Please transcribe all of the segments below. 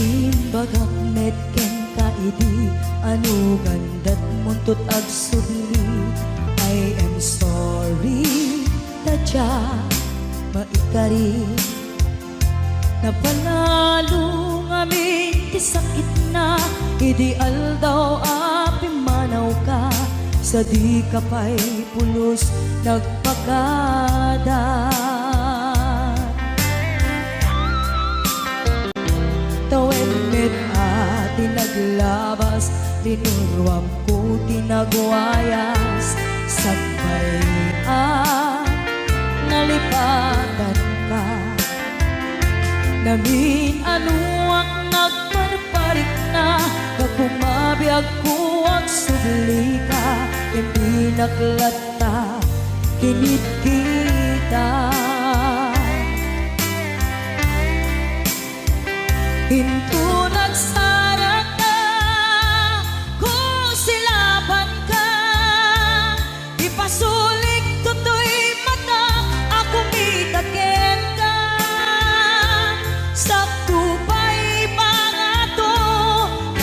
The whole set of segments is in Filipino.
Imbagak metken ka idi anu gandat muntut ag sudli. I am sorry tadya maikari na panalo ngamin ti sakit na ideal daw api manaw ka sa di ka pa'y pulos nagpakada. Tawen met ati naglabas linurwam ko tinagwayas sagbay nalipatan ka namin ano ang nagparparik na pagkumabiyag ko ang subli ka hindi naklata kinit kita. Hinto nagsara ka kung silaban ka ipasulik tutoy mata ako mitaken ka sakto pa'y pangato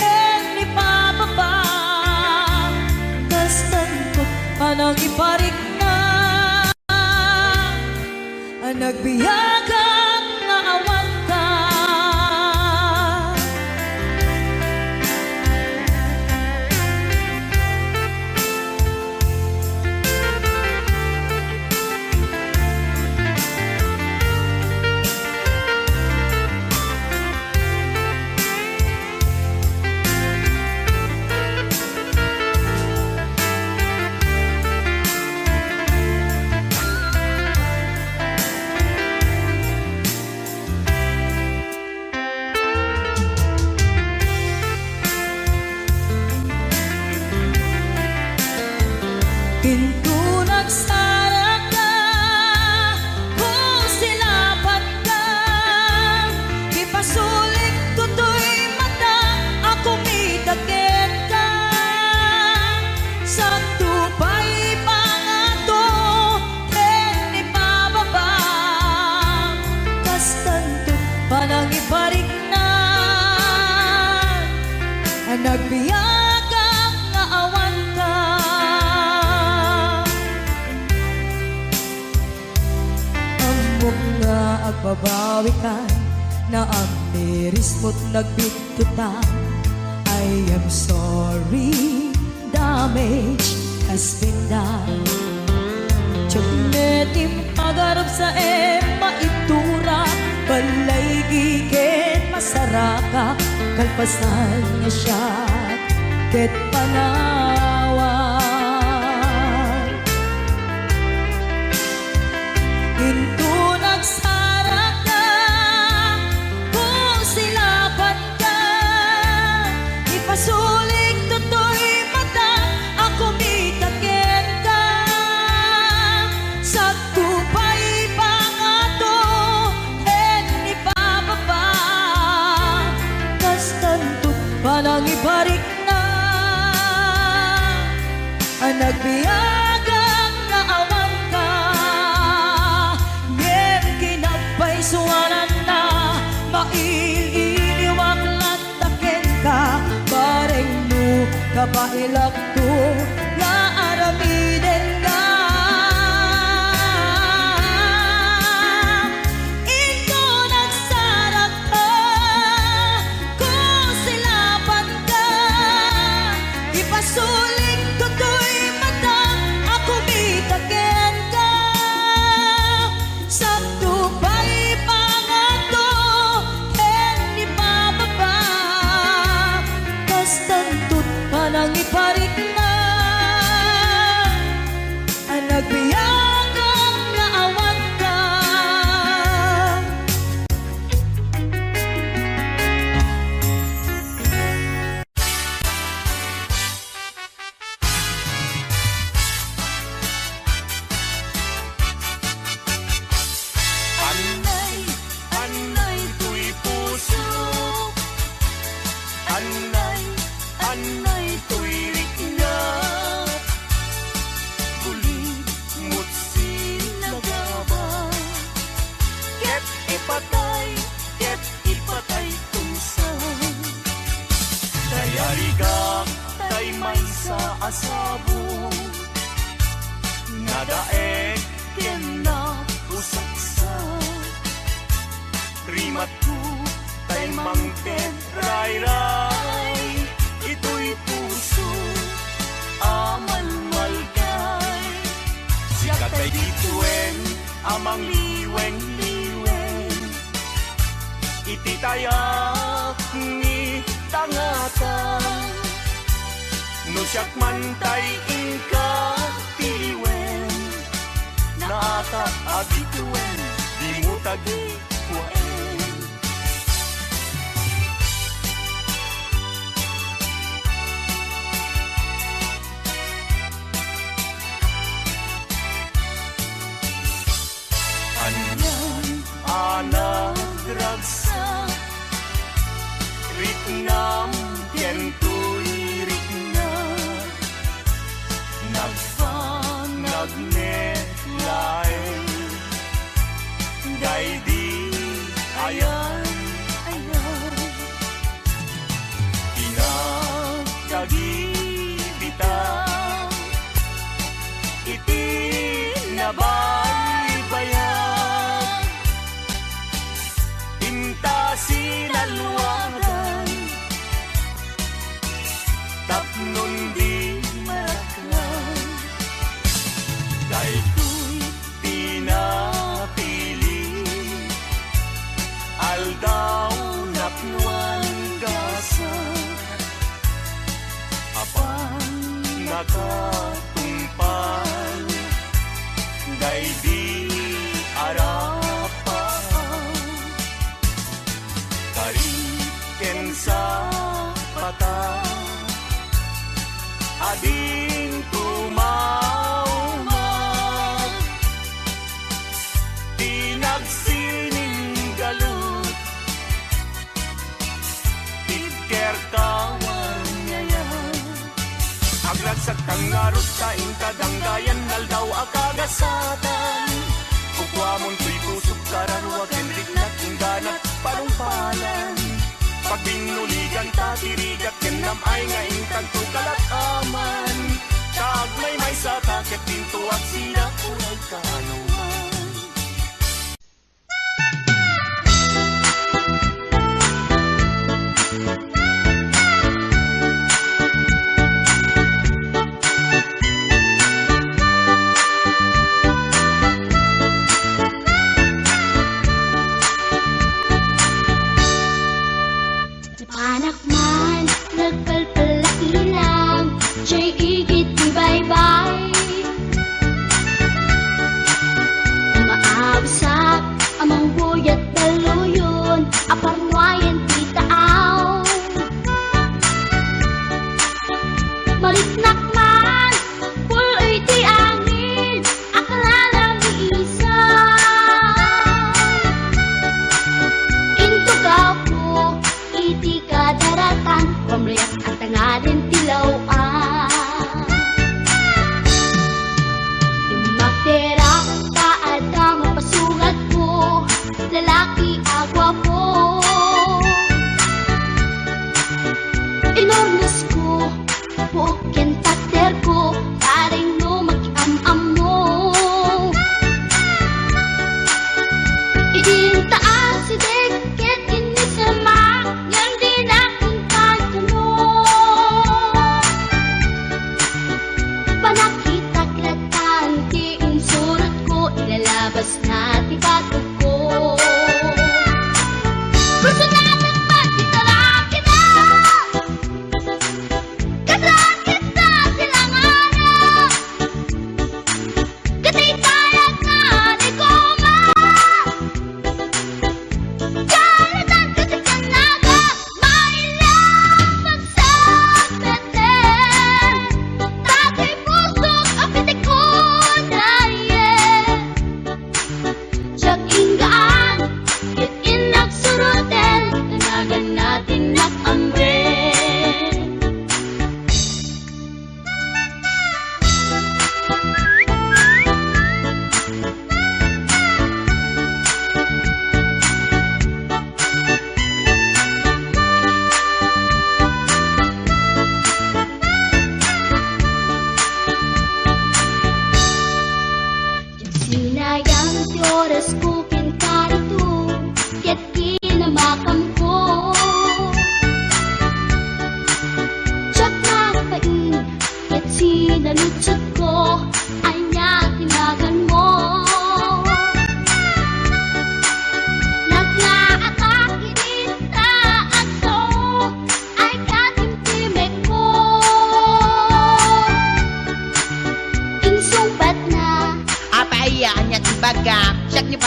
en ipababa kastan ko anang iparik na nagbiyagang nga awan ka. Hinto nagsara ka kung silaban ka ipasulik tutoy mata ako mitaken ka sakto pa'y pangato en ipababa kastanto panang iparik na nagbiyagang nga awan ka. Nga agbabawi ka na ang miris mo't nagbigtutan. I am sorry, damage has been done. Tiyagnetim pagarap sa maitura balay gigen masaraka kalpasan nga siya ket panawan. Hinto nagsara ka kung silaban ka ipasulik tutoy mata ako mitaken ka sakto pa'y pangato en ipababa kastanto panang ibarik na nagbiyagang na awan ka ngem kinagpaisuanan na maililiwag lataken ka bareng mo kapailak to nga aramiden ka. Ito nagsara ka kung silaban ka ipasulik tutoy mata ako mitaken ka sakto pa'y pangato en ipababa kastantot panang iparik na asabong nadaeg ken na usaksa rimat ko tay mangten ray-ray ito'y puso amalmalgay sikat ay dituen amang liweng-liweng iti tayak ni tangatan no siyak man tay ingka tiliwen naata abituen di mo tagi kuwaen anak ragsa ritnam kentuy ritna nagnetlay gaydi ayan pinagkagibitaw iti nabaybayan sinalwagan tapnon di maraklan dahil ko'y pinapili aldaw naknuan gasa apan nakatumpal dahil di ken sa mata ading tumawag tinagsining galut tiker kawar niya agragsak kang narot sa inkadanggayan naldaw akagasatan kukwamon tuy pusok kararwag henrik na ingganat panumpalan pag binuligan tatirigat kenam ay nga inkanto kalat aman kag may sa takit pinto at sila kulay kanuman Anak man, nagpalpalat ilang, siya'y igit ni bye-bye.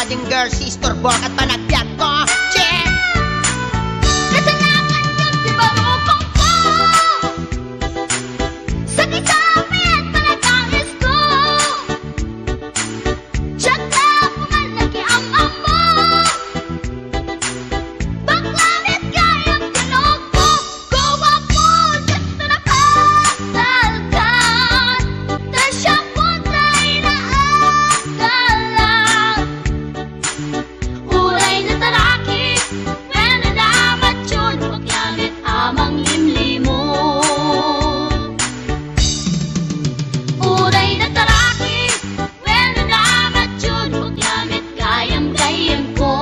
ka ding girl, sister, bork at panagbiag ko. Check! Kasalanan yun, di ba mo pang po? Sakit sa amin, panagangis ko. Siya na pumal nakiamang mo. Baklanit kayang tinog mo. Gawa po, dito nakasalkan. Tasya po tayo na agalan. Uray na talaki, when nadamat yun, huwag yamit amang limlimo. Uray na talaki, when nadamat yun, huwag yamit gayam-gayam ko.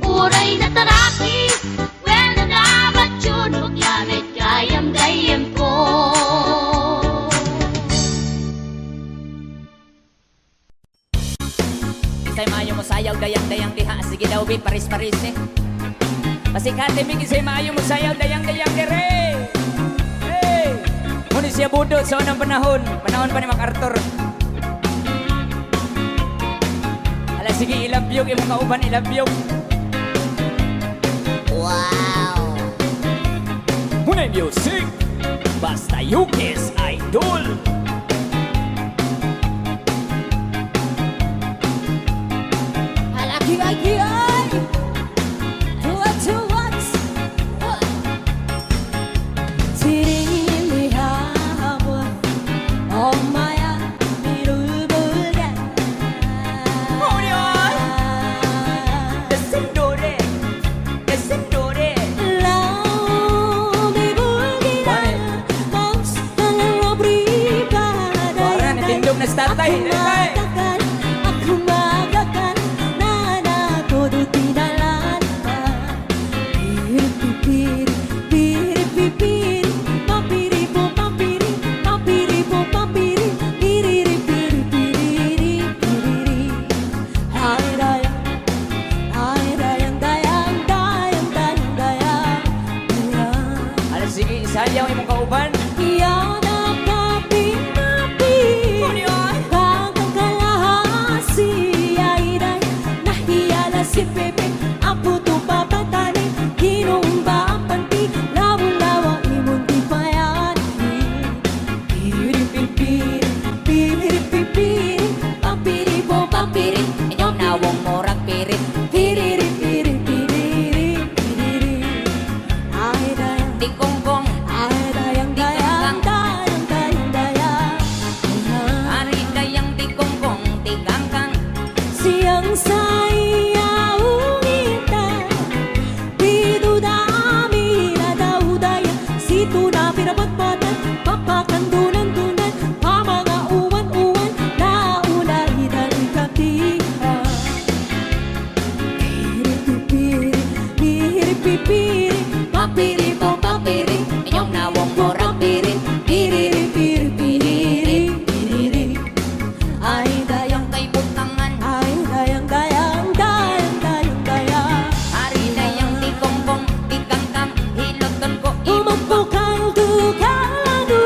Uray na talaki, when nadamat yun, huwag yamit gayam-gayam ko. Isay maayo mo sayaw, dayang-dayang diha. Sige daw, bi, paris-paris eh. Pasikate, big, isay maayo mo sayaw, dayang-dayang dire. Hey! Muna siya budot sa unang panahon. Panahon pa ni MacArthur. Ala, sige, ilabyog, imong kauban, ilabyog. Wow! Muna music, basta Yukis Idol. Alaki lagi ay tuwa-tuwa 지림이 하고 엄마야 미루부가 Descendore, descendore. 라움이 불기라 멍청한 오브리가다 Wala na tindog na sa tatay. Hey! Aku magakan nana todo tinalanta piri piri piri papiri po papiri papiri po papiri piri piri piri piri ay dayang dayang dayang dayang dayang Ala, sige, isayaw imong kauban. yan ang kapi-napi Bagang kalahasi ay day Nahiyala si Pepe Ang puto papatani Kinumba ang panti Lawang-lawang imundi pa yan Piri-piri Piri-piri Pampiri po pampiri Inyong nawong morag pirit. Piri-piri Piri-piri Ay dayang Tikongkong, Ay dayang dayang dayang dayang dayang ari dayang tikongkong, tigangkang. Siyang sayaw kita Dito dami na daw daya Sito na pinapagpatan Papakandunan-dunan Pamanga uwan-uwan Nauna idang katiha Piri-pipiri Piri-pipiri Papiri po papiri Inyong nawong morag pirit. Piri-piri Piri-piri Ay dayang Kay butangan, ay dayang dayang dayang dayang dayang ari dayang tikongkong, tigangkang. Hiloton ko Umagpukang tukalado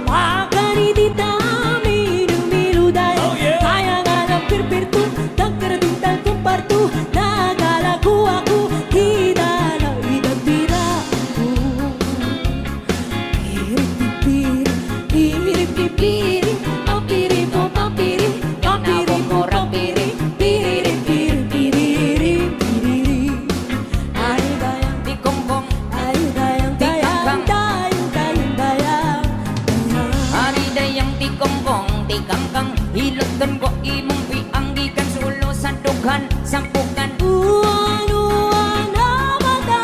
Pakani di dami Dumilu dayang Kaya nga ng pirpirto Tagkarating tagkumparto Nagalago ako Kita na idagdira Piri-pipiri Piri-pipiri Papiri po papiri Papiri po papiri Piri-piri Piri-piri Ay dayang tikongkong, ay dayang dayang dayang dayang dayang ari dayang tikongkong, tigangkang. Hiloton ko imong pianggikan sulo sa dughan, sampukan. Uwan-uwan na mata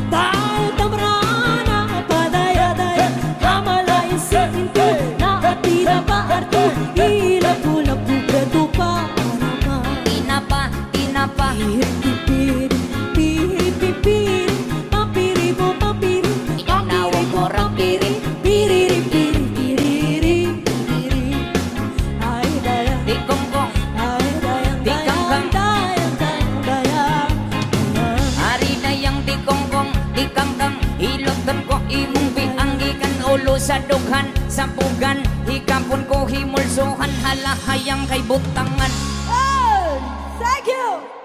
Dahil tamrana padaya-daya Kamalain si pinto Na atira pa arto Ilap-ulap kubrato pa Tinapa, tinapa. Piri-pipiri Piri-pipiri Papiri po papiri Inyong nawong morag pirit. Piri-piri Ay dayang Tikongkong, ay dayang Tikangkang. dayang dayang dayang ari dayang tikongkong, tikangkang. Hiloton ko imong pianggikan ulo sa dughan, sampugan. Hikapon ko himulsuhan, halahayang kay butangan. Oh, thank you.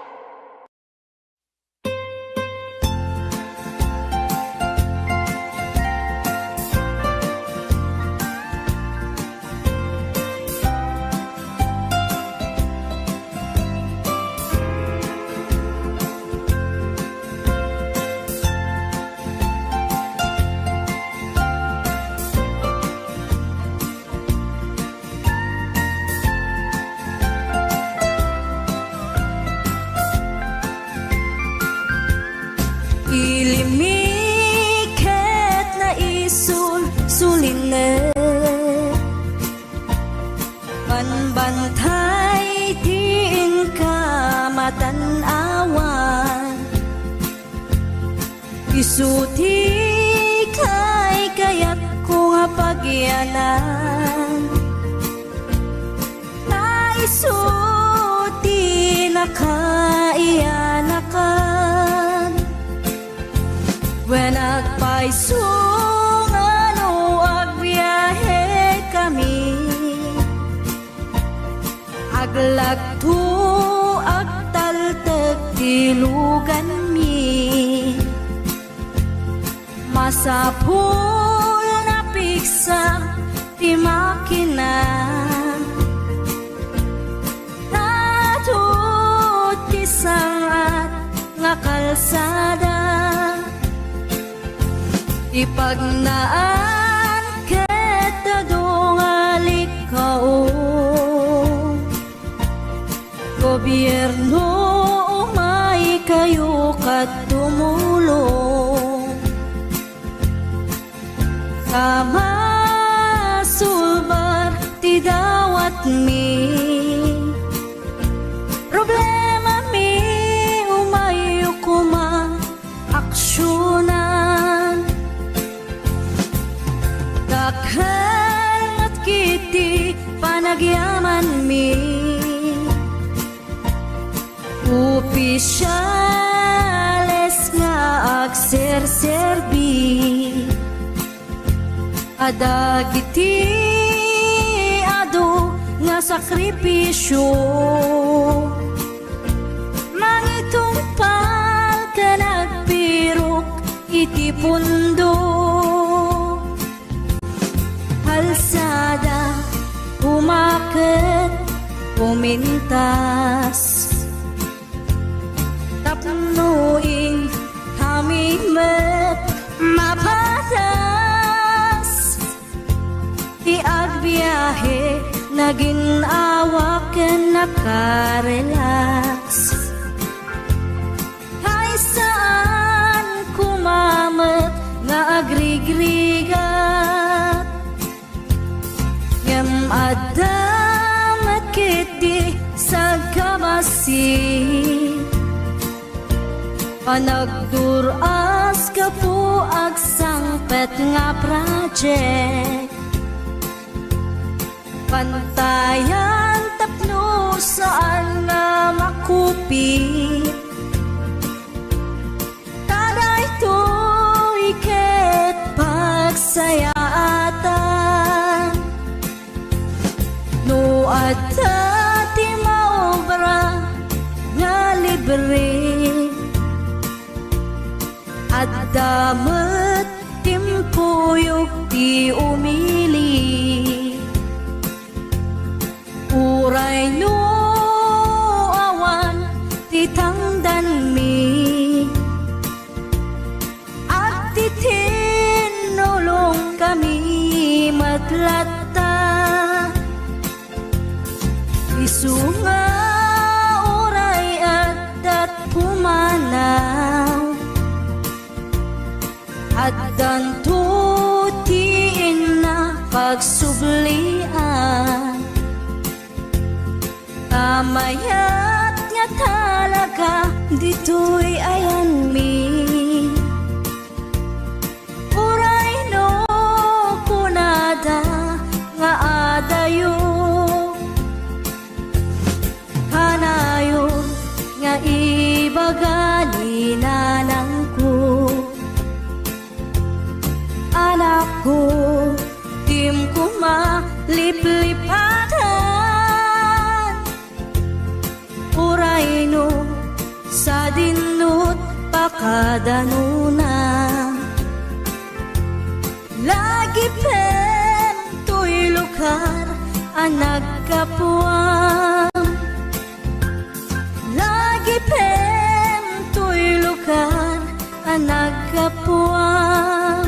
Ilimikit na suline panbantay tiin ka matanawan isuti kay kayat ko nga pagyanan na isuti na kaiyanakan when agpaisungan o agbiyahe kami aglagto agtaltag tilugan mi masapul na piksa ti makina natut ti sangat nga kalsada ipagnaan kita dongalik kao gobyerno umay kayo kat tumulong sama sulbar ti dawat mi problema mi umay kuma aksyonan dakhan at kiti panagyaman mi opisyales nga agserserbi adagiti ado nga sakripisyo mangitumpal ka nagpirok iti pundo kalsada umaket pumintas tapnuing kami mapatas iagbiyahe naging awaken nakarelax ay saan kumamet nga agrigrigat ngem adamat kiti sa kabasi panagduras ka po agsangpet nga project pantayan tapno saan nga makupit tada ito iket pagsayaatan no adta ti maobra nga libre at damat timpuyog ti umili uray no awan ti tangdan mi at ti tinulong kami matlatta isunga uray at pumanaw at dantutiin na pagsublian tamayat nga talaga dito'y ayan mi uray no kunada nga adayo kanayon nga ibagali na lang ko anak ko, tim ko maliplipatan madinot pakadanuna. Lagi pen to'y lugar ang nagkapuan. Lagi pen to'y lugar ang nagkapuan.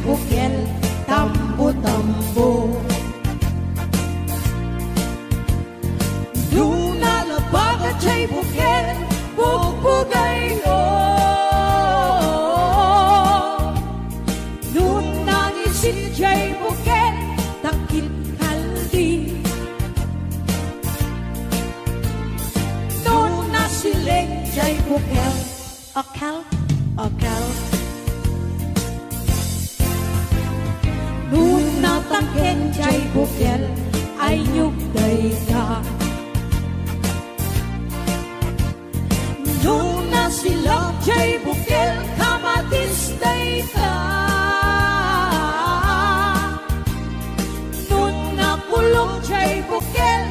Bukel, tambo-tambo. Nung nalabag at siya'y bukel, bugbugay ko. Nung nangisit siya'y bukel, takit kaldi. Nung nasilig siya'y bukel, akal, akal. Nung natangken siya'y bukel, ay nyugday ka. Nung nasilap siya'y bukel, kamatisday ka. Nung nakulong siya'y bukel,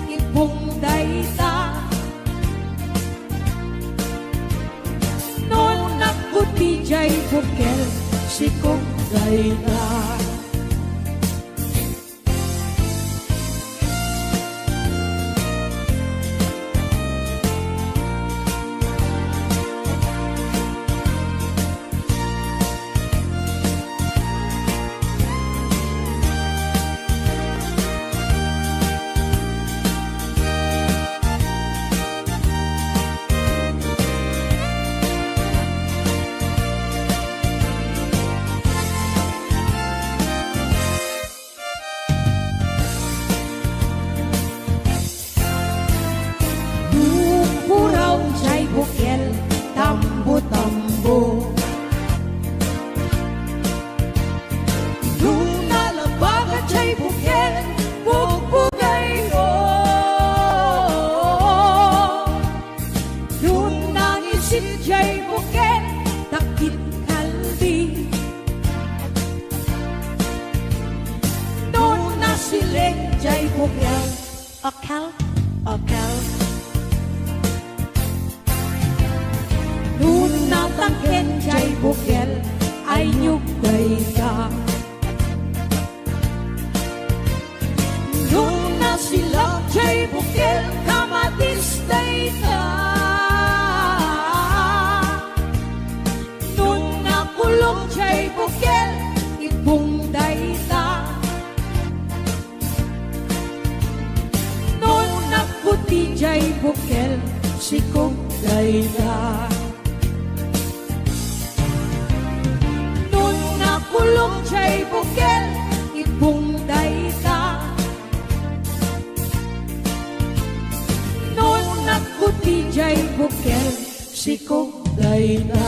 ibungday ka. Nung nakuti siya'y bukel, sikugday ka. Tambo-tambo. Nung nalabag at siya'y bukel, bugbugay ko. Nung nangisit siya'y bukel, takit kaldi. Nung nasilig siya'y bukel, akal, akal. Nung natangken siya'y bukel, ay nyugday ka. Nung nasilap siya'y bukel, kamatisday ka. Nung nakulong siya'y bukel, ibungday ka. Nung naputi siya'y bukel, sikugday ka. Kulong siya'y bukel, ibungday ka. Nung nakuti siya'y bukel, sikugday ka.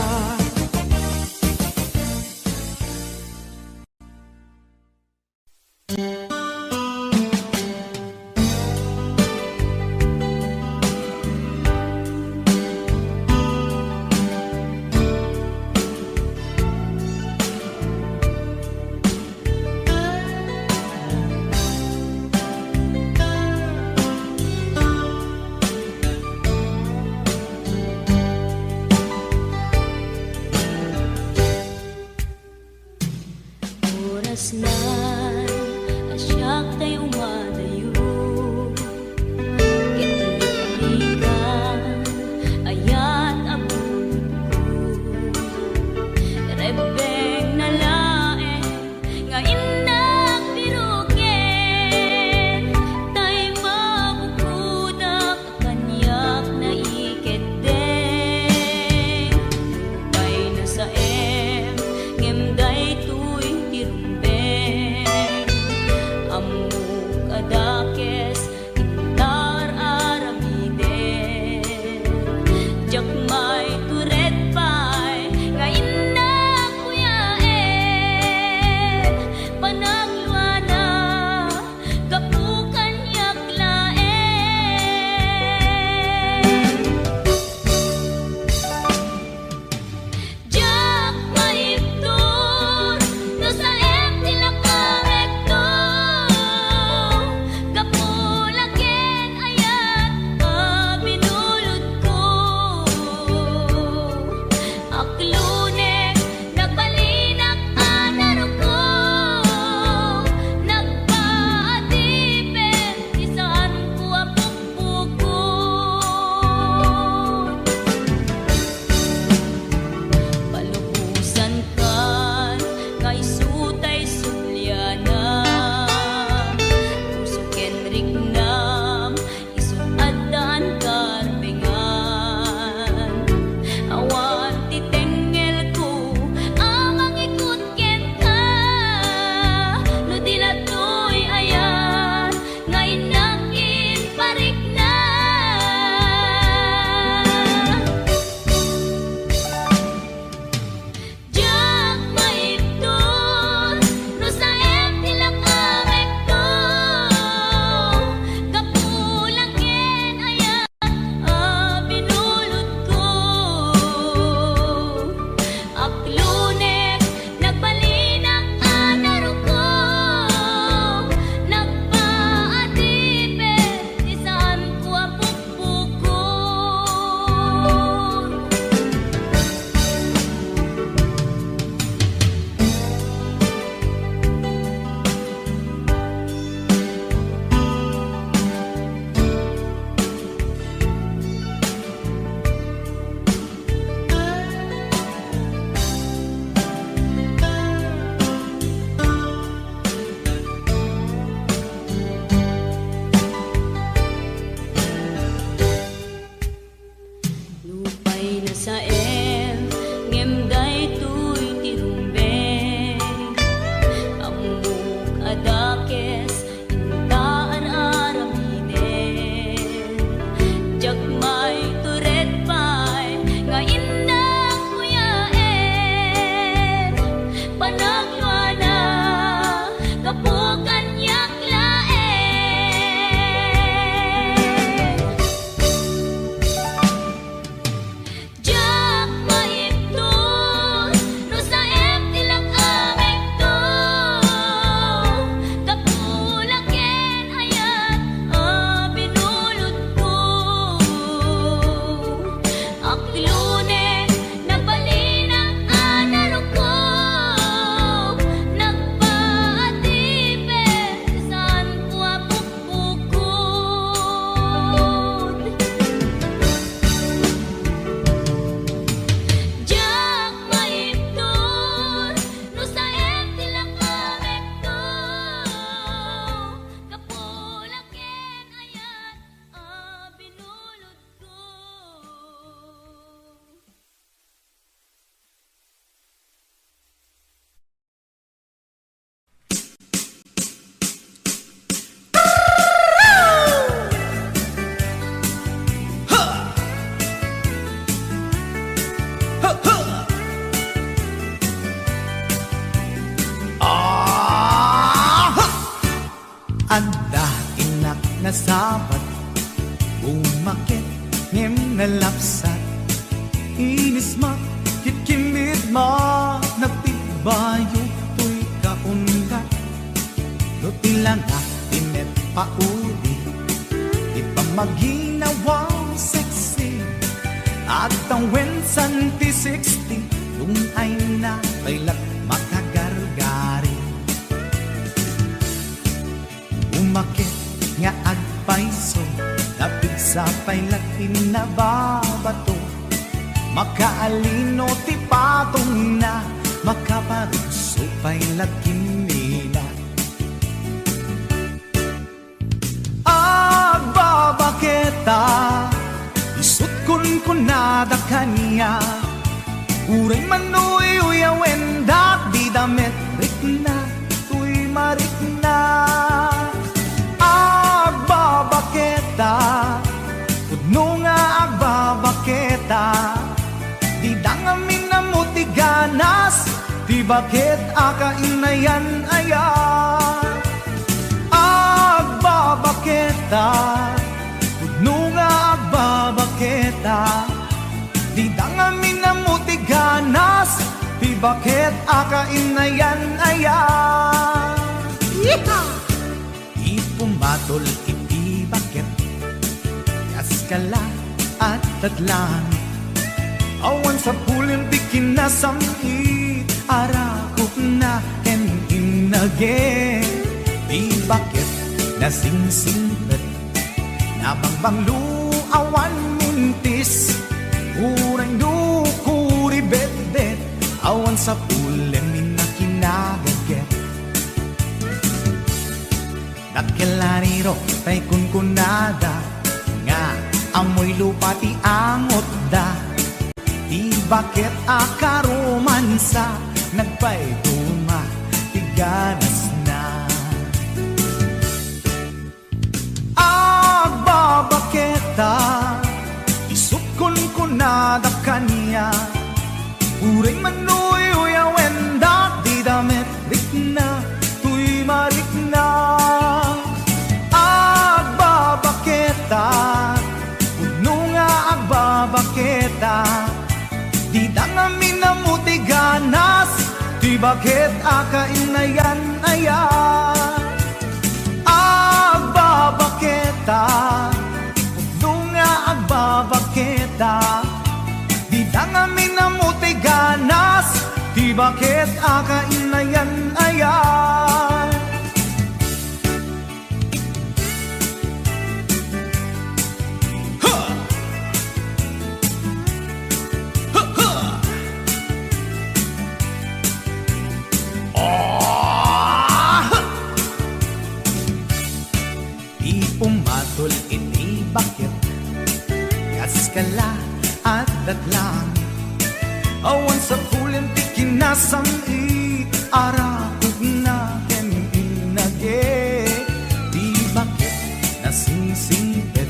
Ada umakit ngem nalapsat inis ma kitkimit ma nagtibayo tuy kaungat do tilanga timet pauli di pa maginawang sexy at ang wensan ti 60 yung ay na pailat makagargari umakit nga agpaiso napig sa pailat inababato makaalino ti patong na makaparuso pailat kinila agbabaketa isut kun nada kanya uray manuy uyawen dak di damit rikna tuy marikna agbabaketa pudno nga agbabaketa di dangamin na mutiganas di bakit akainayan aya agbabaketa pudno nga agbabaketa di dangamin na mutiganas di bakit akainayan aya ipumatol iti bakit kaskala at tadlan awan sa pulim di kinasami arakot na ken inage di bakit nasingsingpet nabangbanglu awan muntis urang dukuri bet-bet awan sa pulim minakinagaget nakilariro tay kunkunada nga amoy lupa ti angot da di bakit akaromansa nagpaituma ti ganas na agbabaketa isukon ko nada kanya uring manuy uyawen dak di damit rikna tuy marikna agbabaketa pudno nga agbabaketa di dangamin na mutiganas di bakit akainayan aya agbabaketa pudno nga agbabaketa di dangamin na mutiganas di bakit akainayan aya pumatol iti bakit kaskala at datlang awan sa pulim ti kinasam arakot na ken inage di bakit nasingsingpet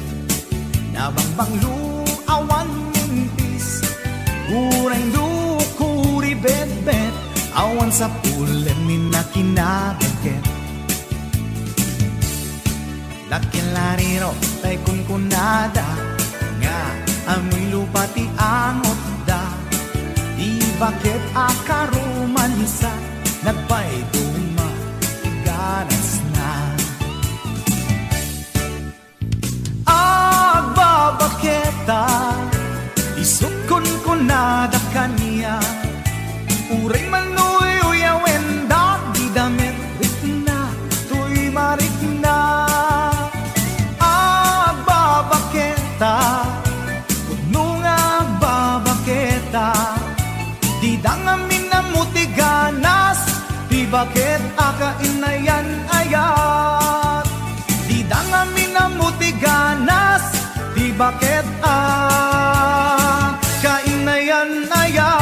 nabangbanglu awan mintis urang dukuri bet-bet awan sa pulim minakinabaget nakilariro tay kunkunada nga amoy lupa ti angot da di bakit akaromansa nagpaituma ganas na agbabaketa isukon kunada kanya uray manuy uyawen dak di damit rikna tuy marikna pudno nga agbabaketa di dangamin na mutiganas di bakit akainayan ayat di dangamin na mutiganas di bakit akainayan ayat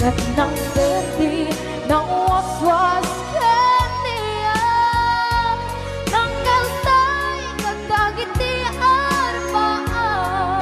At ng berde ng waswas kaniya ng kaltay katagiti arbaan.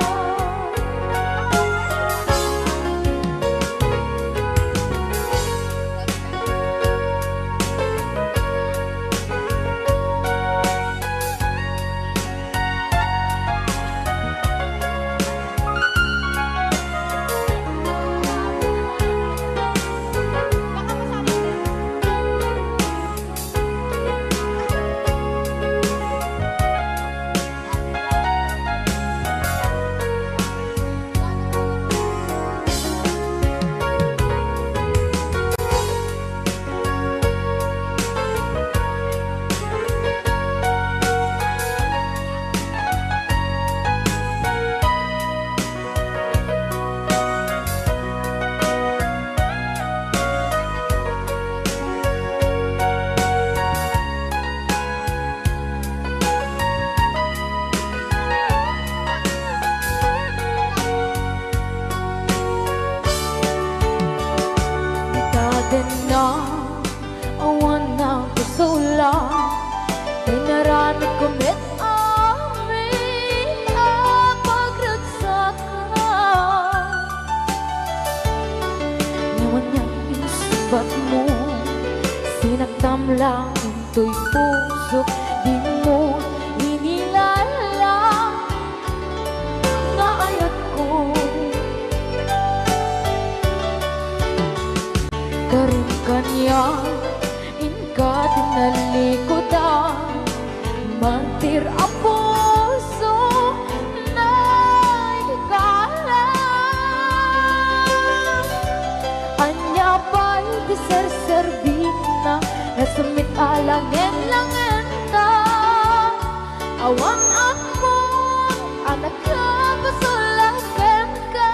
Na awan ng kasula ay narami kumit amin ang pagragsakan. Ngayon niyang isubat mo, sinagdam lang into'y puso, di mo inilala nga ayat ko. Karon kanya inka tinalikodan mantir ang puso na ikalang anya ba'y diserservina nasamit alangen langen na awan ako anak ka pasulakan ka.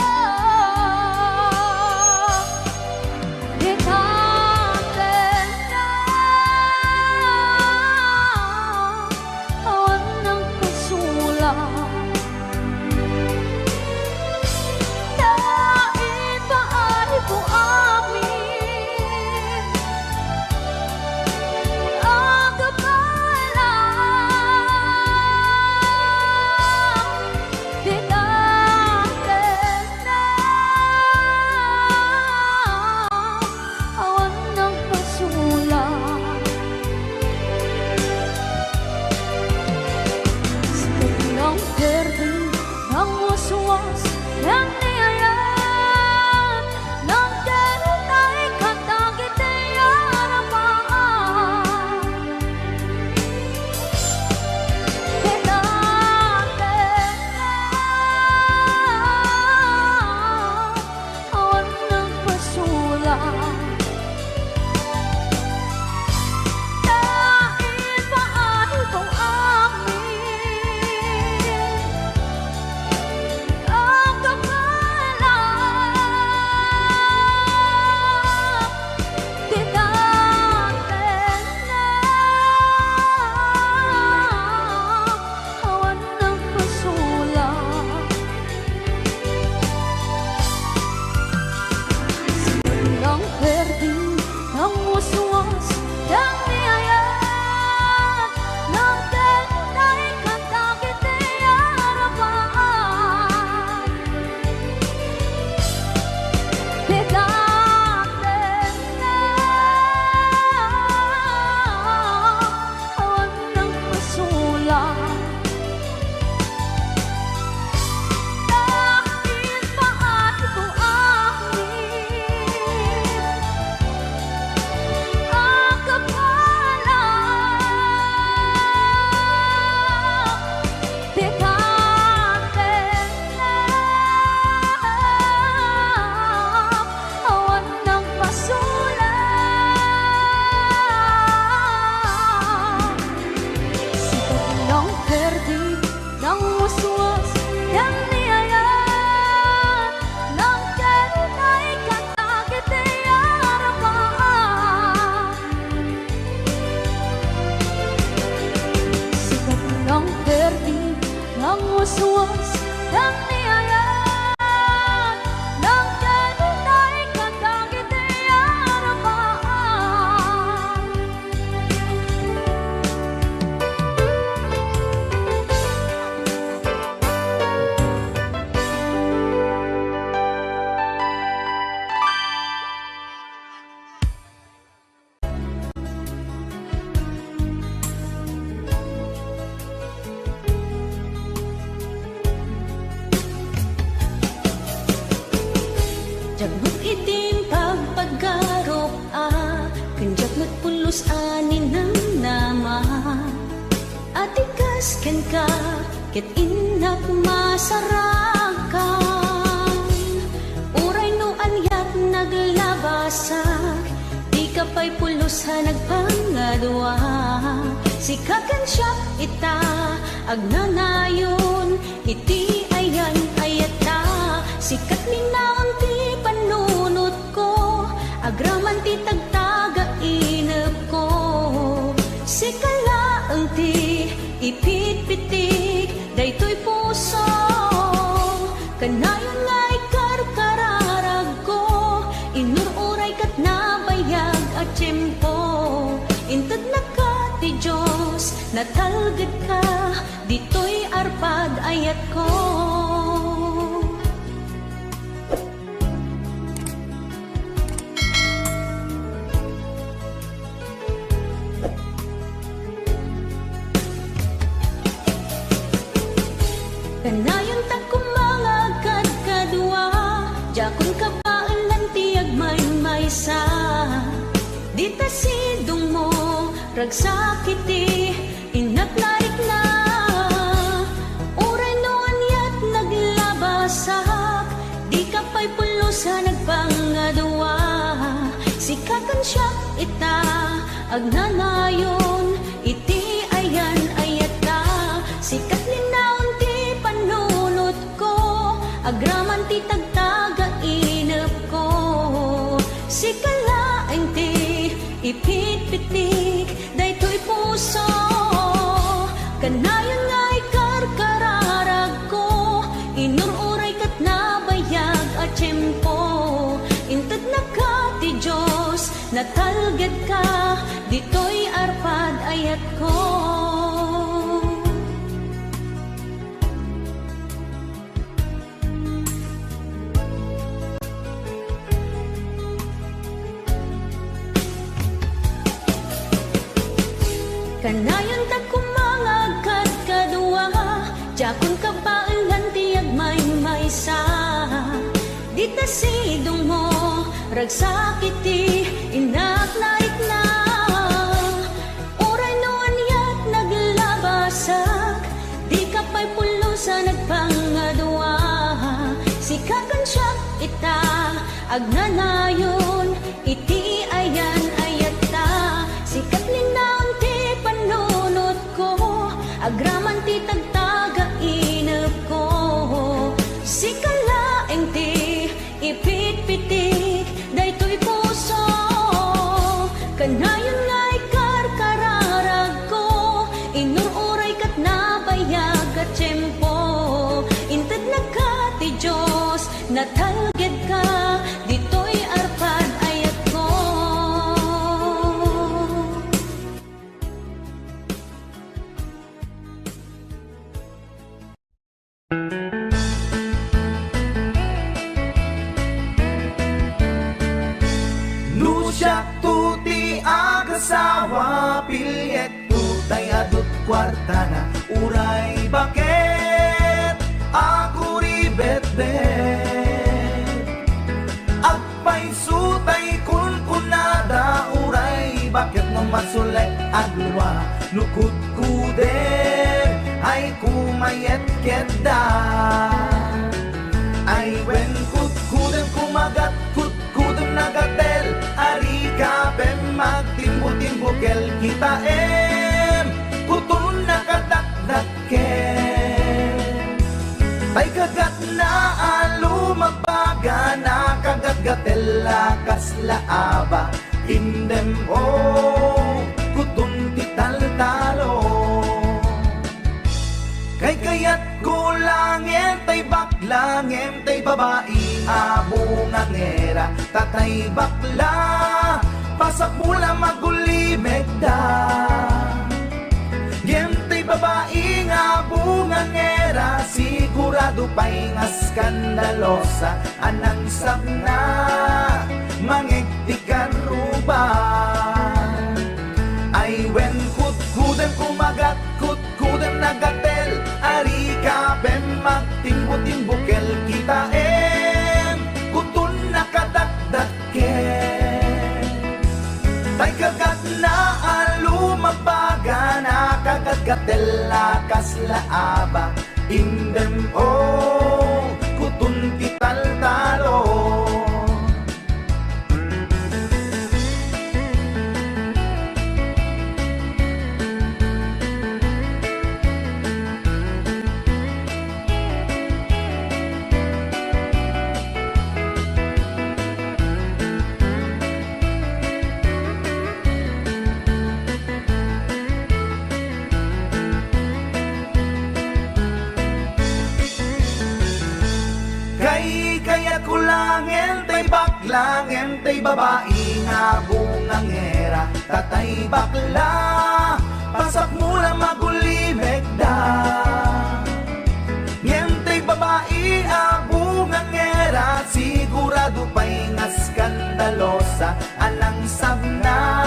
ninang nama at ikasken ka ket inak masarakan uray no anyat naglabasak di ka pa'y pulusan nagpangadwa sikakan siya ita agnanayon iti ayan ayata sikat minaon ti panunot ko agraman ti tagtaga inep ko sikalaang ti ipit-pitik daytoy puso kanayon nga ikarkararag ko inururay kat nabayag at tiyempo intad na ka ti Diyos natalgad ka ditoy arpad ayat ko kanayon ta kumangagad kadua jakon kabaalan ti agmay-maysa dita sidong mo ragsakiti inaknarik na uray no anyat naglabasak di ka pa'y pulusan nagpangadwa sikakan siya ita agnanayon iti ayan ayata sikat linaon ti panunot ko agraman ti tagtaga inep ko sikalaeng ti ipit-pitik daytoy puso kanayon nga ikarkararag ko inururay kat nabayag at tiyempo intad na ka ti Diyos natalgad ka ditoy arpad ayat ko kanayon ta kumangagad kadua jakon kabaalan ti agmay-maysa dita sidong mo ragsakiti inaknaik na uray no anyat naglabasak di ka pa'y pulusan nagpangadwa sikakan siya ita agnanayon iti ayan ayata sikat linaon ti panunot ko agraman ti tagtaga inep ko sikalaeng ti ipit-pitik daytoy puso kanayon nga ikarkararag ko inururay kat nabayag at tiyempo intad na ka ti Diyos natalgad ka ditoy arpad ayat ko Nusyak tuti agasawa pilyet tutay adut kwarta na uray bakit ako ribet-bet agpay sutay kunkunada uray bakit no masulek agluwa nukut kuder ay kumayet keda ay wen kut kudem kumagat kut kudem nagatel ari ka pem magtimbo-timbo kel kita kutun nakadakdaken tay kagat na alumagbaga na kagat-gatel lakas laaba indem o kutun tital-talo kay kayat gulangin tay baklangin tay babae abungang era tatay bakla pasak mula magulimegda gem tay babae nga bungang era sigurado pa'y nga skandalosa anang sabna mangigtikan ruban ay wen kut-kudem kumagat kut-kudem nagatel ari ka pem magtimbo-timbukel kita kutun nakadakdaken tay kagat na alo Gatella kaslaaba indem kutun tital talo. Kaya kulang entay baklang entay babae nga bungangera tatay bakla pasak mula magulimeg da entay babae nga bungangera sigurado pa'y nga skandalosa anang sabna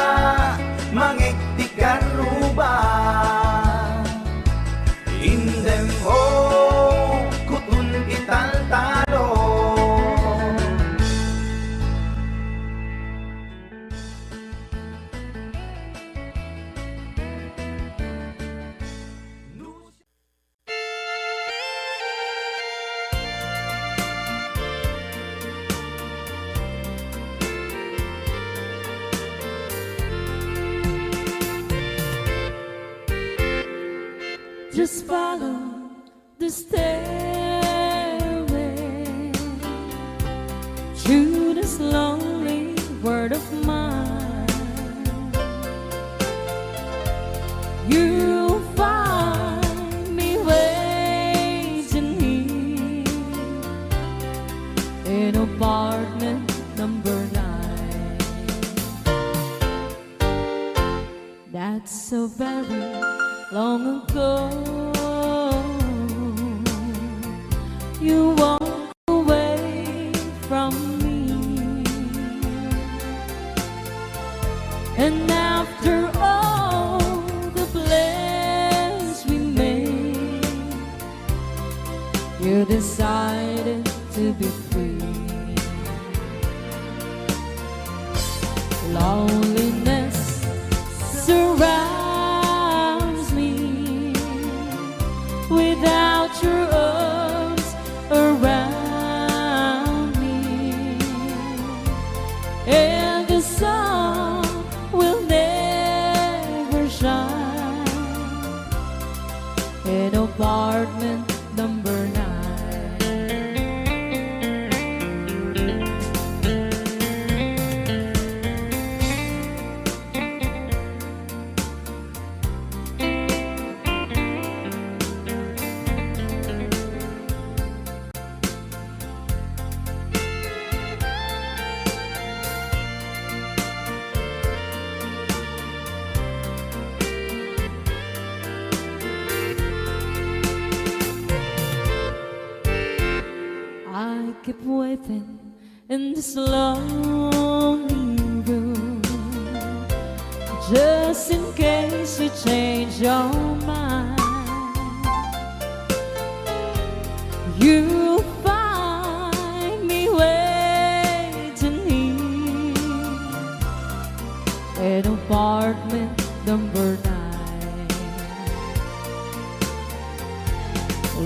mangektikan ruba indem kutun ital talo. Just follow the stairway to this lonely word of mine. You'll find me waiting here in apartment number 9. That's so very long ago. You walk away from me, and after all the plans we made, you decided to be free. Loneliness surrounds me without your arms around me, and the sun will never shine in apartment number 9. I keep waiting in this lonely room, just in case you change your mind. You'll find me waiting here in apartment number 9.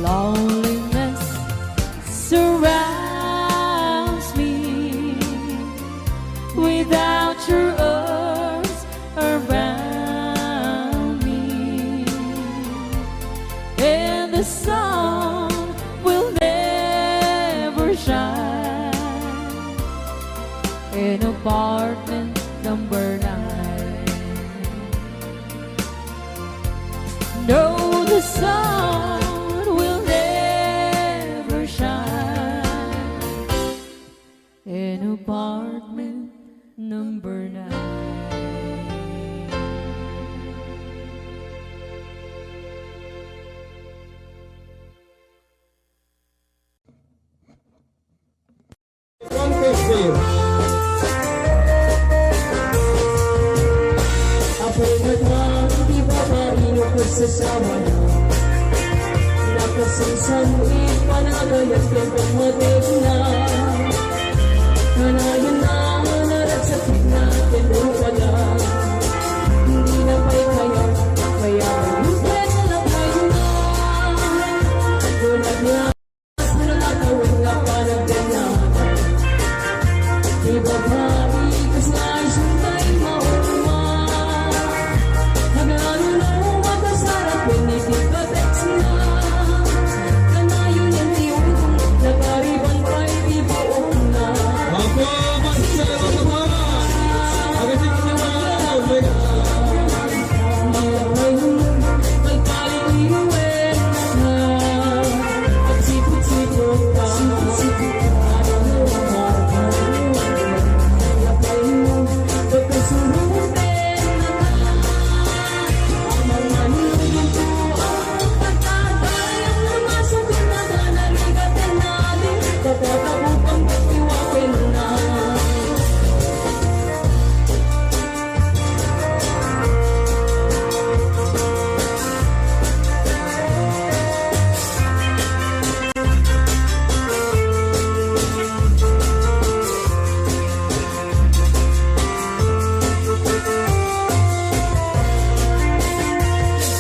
Loneliness surrounds me without your arms around me, and the sun will never shine in apartment number 9. No, the sun will never shine in apartment number 9. Apoy nagmang di ba marino ko sa sama na nakasansan ipanagayan kong matig na nanayan na naragsakit natin o pala hindi na pa'y kaya kaya yung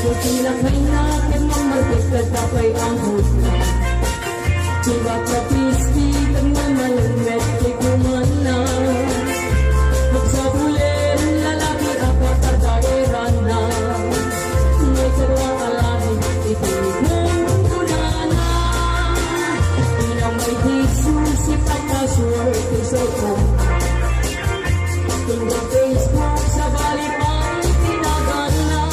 Silang may natin mamagit na tapay ang hutna. Diba ka pisti, kang mamalamit, di kumana. Magsabulen, lalaki ako tardairan na. May karwang alahin, itinigong kulana. Inang may Jesus, ipagkaswerte sa ko. Tingnan Facebook, sa bali pang tinagana.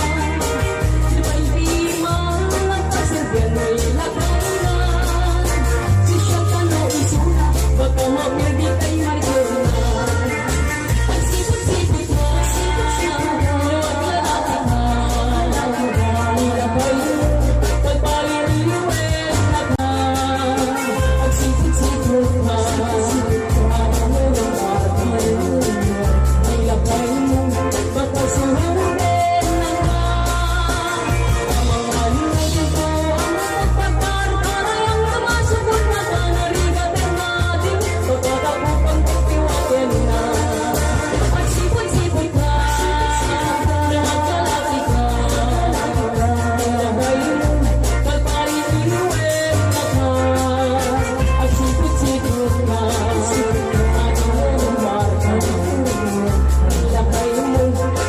Di ba hindi malagpasabihan, may lakaran. Si siya ka no isuna, baka mapirdi kay Marjona. Ang sipot-sipot mo, luwag lalaki na. Nilabay mo, pagpaliriwin na ka. Ang sipot-sipot mo, nilabay mo, baka suhurin na ka. Ang mga nilagay ko, ang mga pagkarkara, ang tumasubot na ka, narigatin natin, pagkakapupang pagtiwakin na. Ang sipot-sipot ka, nakakalaki ka, nilabay mo, pagpaliriwin na ka. Ang sipot-sipot ka, nilabay mo,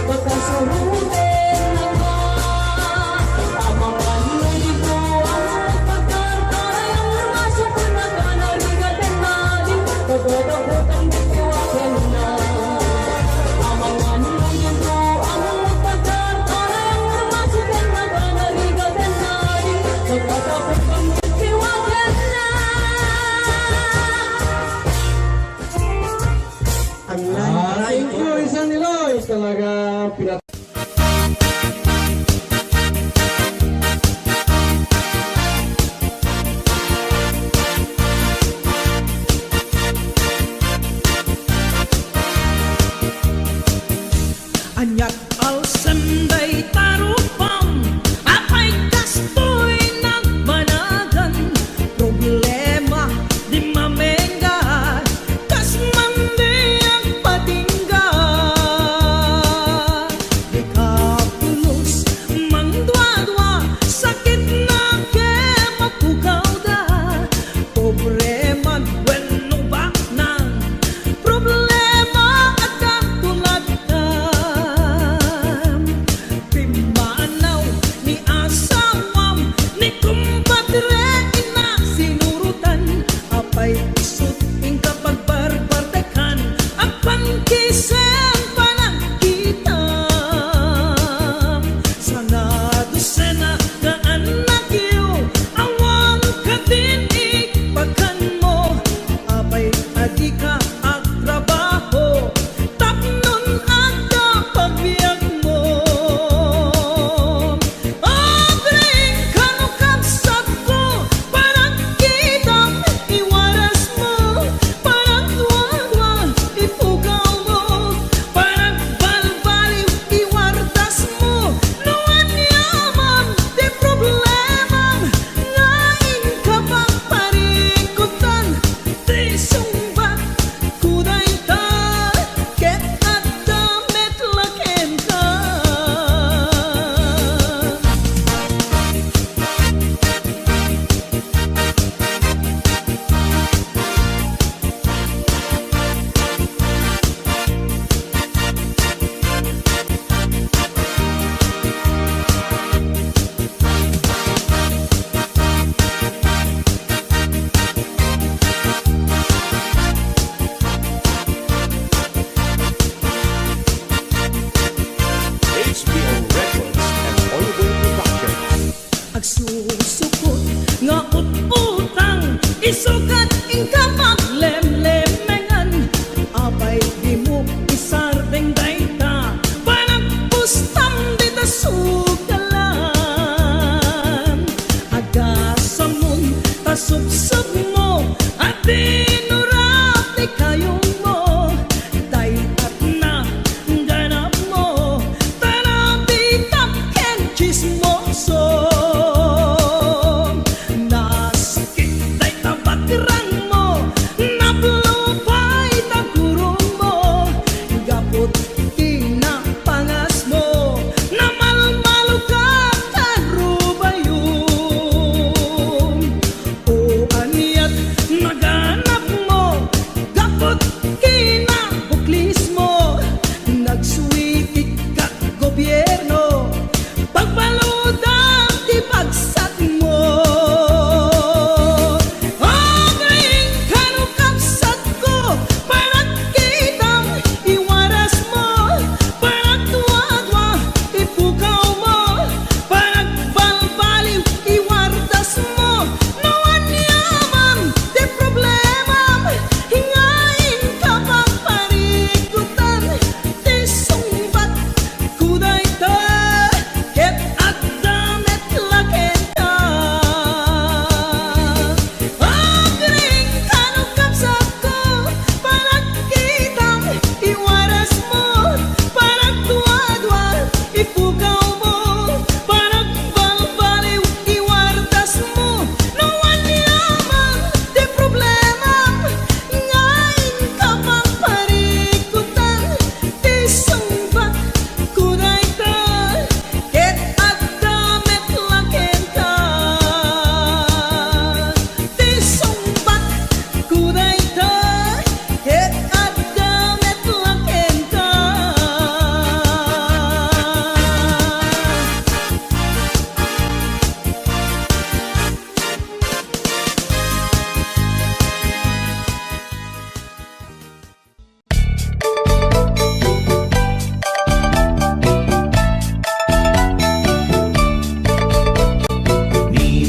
baka suhurin na ka. Ang mga nilagay ko, ang mga pagkarkara, ang tumasubot na ka, narigatin natin, pagkakapupang pagtiwakin na. Ang mga nilagay ko, ang mga pagkarkara, ang tumasubot na ka, narigatin natin, pagkakapupang pagtiwakin na. Thank you, Isang Niloy. Talaga pinat... Anyat alsenday tarupam, apay kastoy nagmanagan. Problema di mamenga, kas mandi ang patinggan. Di kapulos mandwa-dwa, sakit na ke mapugaw da. Problema bueno ba nang problema at katulad na. Pimanaw ni asawam, ni kumpadre ina sinurutan. Apay isut ing kapag barbardekan, ang pangkisen panangkitam. Sana dosena na anak iyo, awang katinig pagkan mo. Apay adika at trabaho, tapnon at kapagbiag mo. Abring kanukabsat ko, parang kitang iwaras mo. Parang tuwa-tuwa, ipugaw mo. Parang balbaliw, iwardas mo. Nuwan yaman, di problema. Ngain ka pang parikutan, di sumbat, kuday ta, ket at damit lakem ka. HBO Records and Oliver Productions. Agsusukot nga ut-utang, isukat ing kapaglemlemengan. Apay di mo isardeng dayta, parang pustam di ta sugalan. Agasamon ta subsub mo, at dinurap di kayong mo. Day at na ganap mo, tarabi tapken chismoso. Nasakit day tabatirang mo,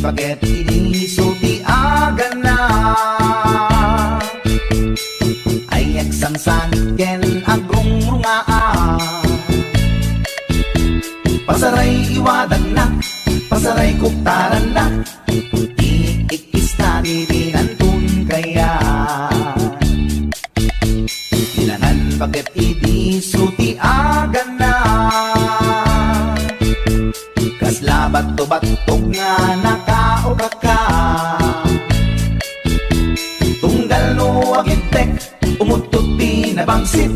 paket inisulti aga na. Ay eksang saniken agrong rungaa. Pasaray iwadag na, pasaray kuktaran na, iikis na dirinantun kaya. Ilangan paket inisulti aga na. Kaslabat to batog nga nakaoka ka. Tunggal no agintek, umutot pinabangsit.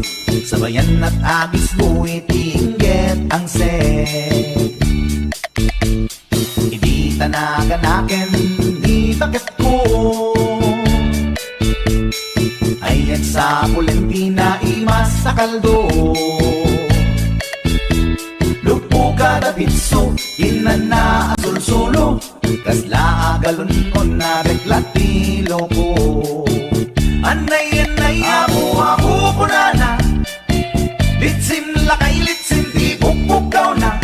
Sabayan at agis buwi tingget ang set. Hindi tanaganaken, di bakit ko. Ayan sa Pulentina, imas sa kaldo. Lupo kada pitso, inana asul-sulo. Kasla agalon ko na reklatilo ko. Anay, ako po na. Litsim lakay, litsim di pukpukaw na.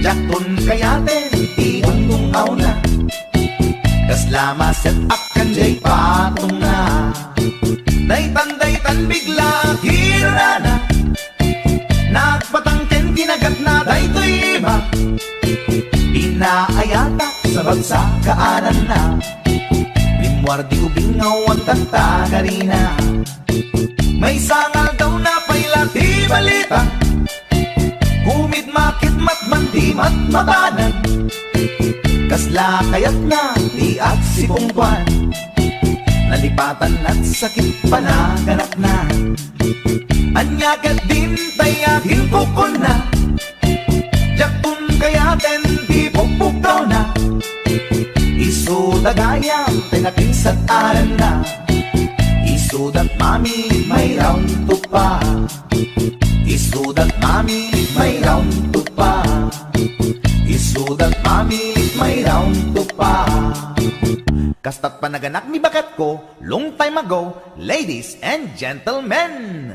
Jakton kayaten, di ungtungaw na. Kasla maset akan jay patong na. Daytan bigla, hira na. Nagpatangken, kinagat na, daytoy iba. Pinaayata, sa bagsakaanan na. Limwardi ubingaw ang tagtagarina. May sangal daw na paila di balita. Kumit makit matman di matmabanan. Kasla kayat na di at sipungkwan. Nalipatan at sakit panaganap na. Anyagat din tayakin kukon na. Jaktun kayaten di pukpukaw na. Isudagayam tinakinsat aran na. Isudat mami may round to pa. Isudat mami may round to pa. Isudat mami may round to pa. Kastat panaganak mi bakat ko long time ago, ladies and gentlemen.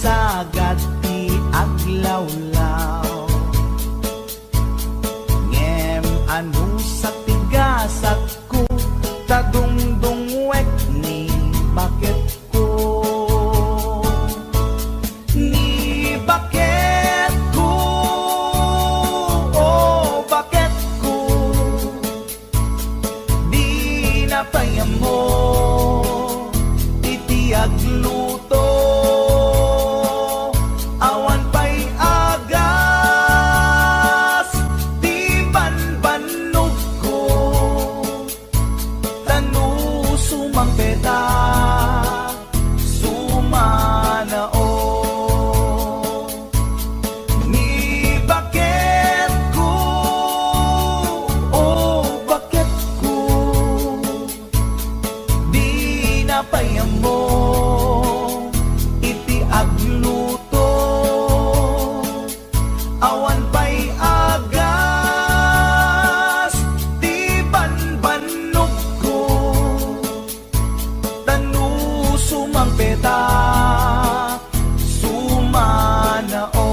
sagad ti aglawlaw. Ngem anu sa tigasat ko, tadungdungwek ni bakit ko. Ni bakit ko, oh bakit ko, di napayam mo titiag luto. Awan pa'y agas, di banbanog ko, tanu sumang beta, sumanao. Ni bakit ko, oh bakit ko, di napayam mo iti agluto. Awan pa'y agas, di banbanog ko, tanu sumang beta, sumanao.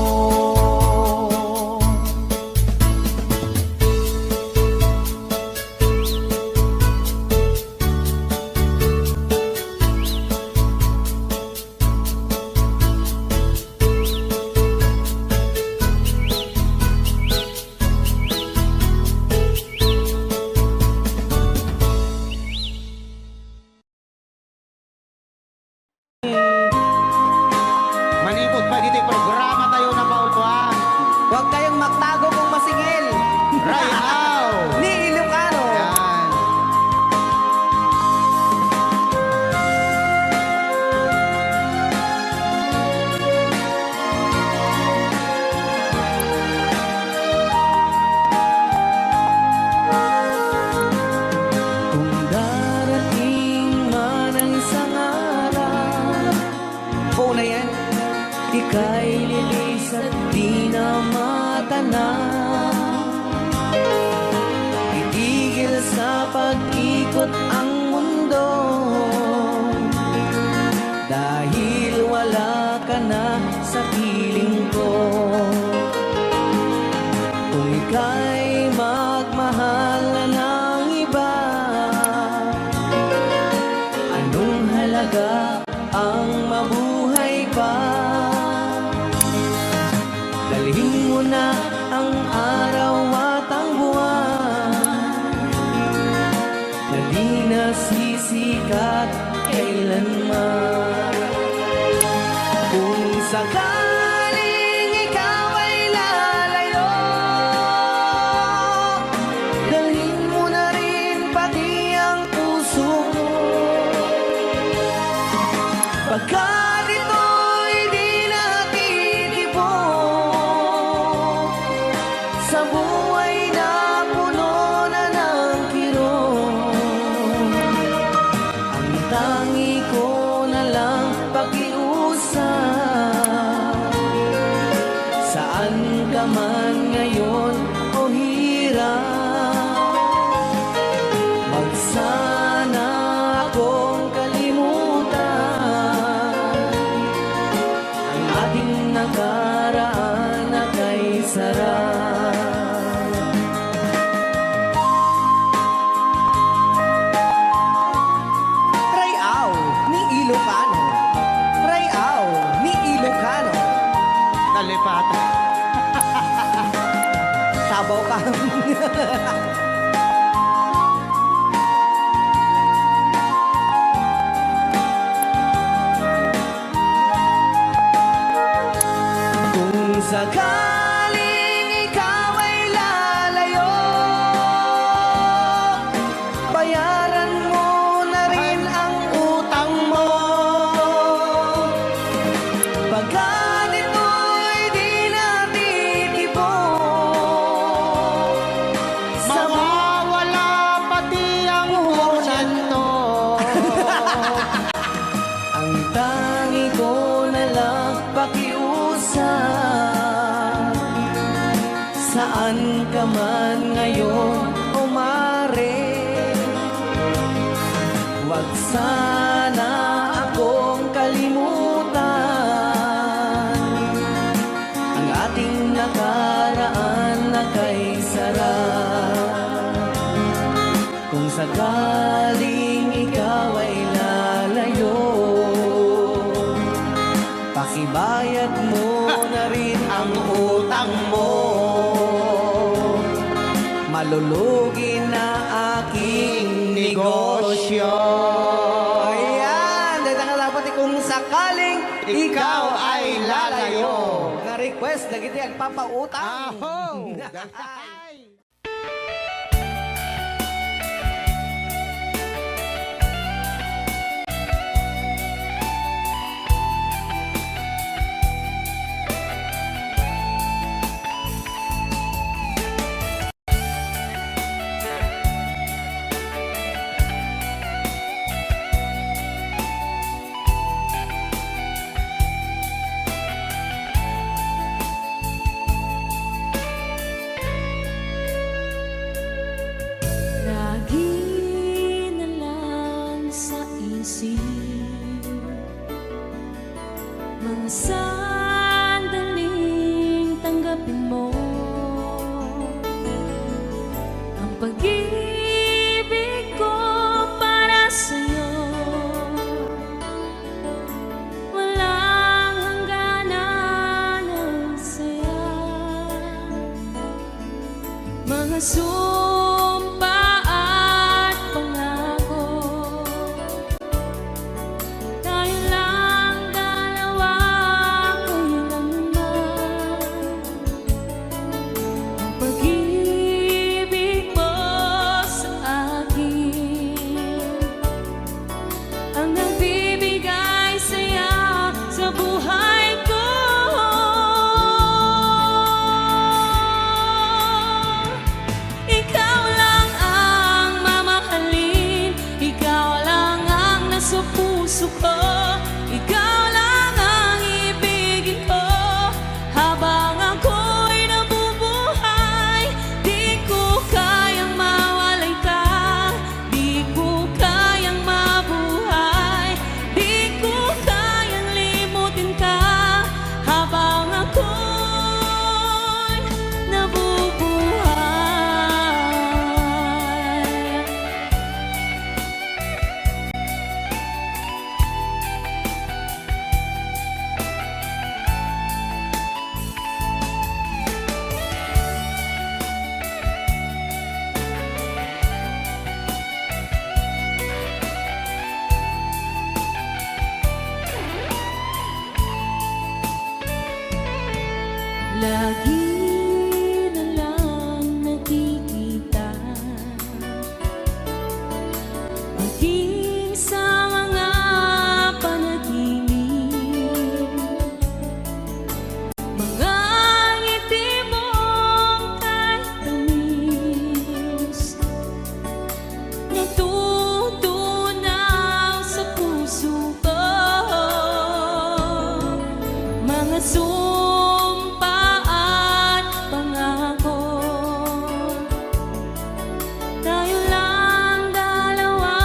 Manipod pa dito yung programa tayo na paulpuan. Huwag kayong magtago kung masingil. Right now! Ni Ilocano. Yan. Kung darating man ang isang araw, phone na yan, ika'y lilis at di na matanaw. Itigil sa pag-ikot ang mundo, dahil wala ka na sa piling ko. Kung ika'y magmahal na ng iba, anong halaga ang mabuhay pa? Dalhin mo na ang araw at ang buwan, na di nasisikat kailanman. Kung sakaling ikaw ay lalayo, dalhin mo na rin pati ang puso ko. Pagkat ito'y di natitipon sa buhay na puno na ng kirot, ang tangi ko na lang pakiusap. Saan ka man ngayon o hirap, wag sana akong kalimutan ang ating nakaraan na kay sarap. Rayaw ni Ilocano. Rayaw ni Ilocano. Nalipat. Sabaw ka. Kung sakaling ikaw ay lalayo, bayaran mo na rin ang utang mo. Pagkat ito'y di natitipon sa Mawawala pati ang porsyento. ang tangi ko na lang pakiusap. Saan ka man ngayon o mare, wag sana akong kalimutan ibayad mo na rin ang utang mo. Malulugi na aking negosyo. Ayan, dahil nga dapat kung sakaling ikaw ay lalayo. Nga request na kita agpapautang. Lagi na lang sa isip mga sandaling tanggapin mo ang pag-ibig ko para sa'yo. Walang hangganan ng saya, mga sumpa at pangako. Tayo lang dalawa kailanman. Ang pag-ibig mo sa akin ang nagbibigay saya sa buhay ko. Ikaw lang ang mamahalin, ikaw lang ang nasa puso ko, ikaw lang ang ibigin ko. Habang ako'y nabubuhay, di ko kayang mawalay ka, di ko kayang mabuhay, di ko kayang limutin ka. Habang ako'y nabubuhay. Lagi na lang nakikita, maging sa mga panaginip, mga ngiti mong kahit tamis, natutunaw sa puso ko. Mga sumpa at pangako, tayo lang dalawa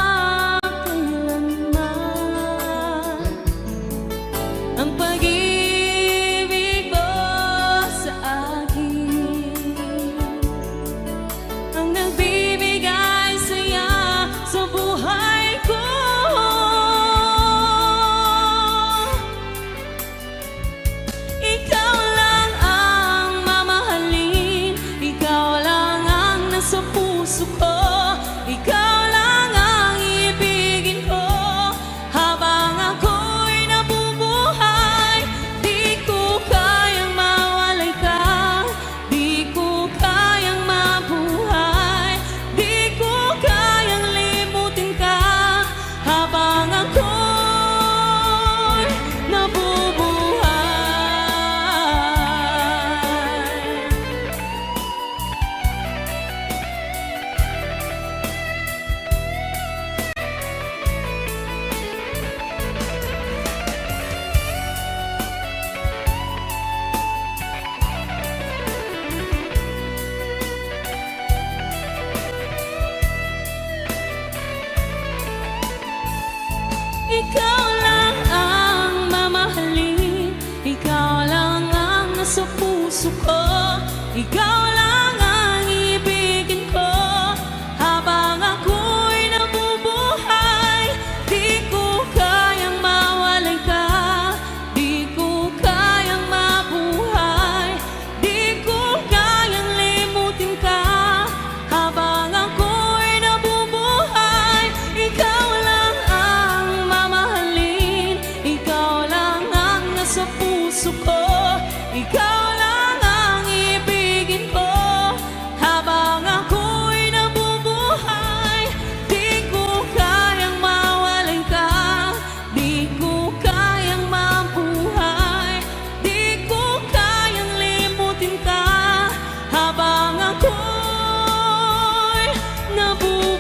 kailanman. Ang pag-ibig mo sa akin ang nagbibigay saya sa buhay ko. Ikaw lang ang mamahalin, ikaw lang ang nasa puso ko, ikaw lang ang ibigin ko. Habang ako'y nabubuhay, di ko kayang mawalay ka, di ko kayang mabuhay, di ko kayang limutin ka. Habang ako'y nabubuhay. Ikaw lang ang mamahalin, ikaw lang ang nasa puso ko, ikaw lang ang ibigin ko. Habang ako'y nabubuhay, di ko kayang mawalay ka, di ko puso ko, ikaw lang ang ibigin ko. Habang ako'y nabubuhay, di ko kayang mawalan ka, di ko kayang mabuhay, di ko kayang limutin ka. Habang ako'y nabubuhay.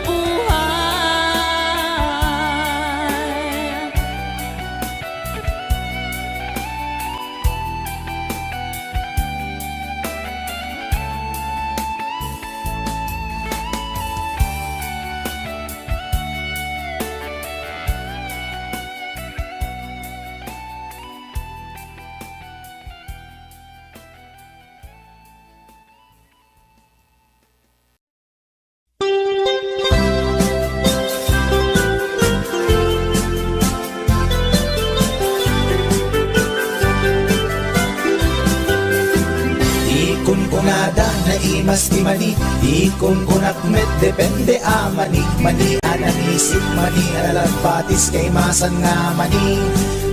Ikon kunada na imas ti mani, ikon kunak met depende a mani. Mani anang isip, mani analagpatis kay masan nga mani.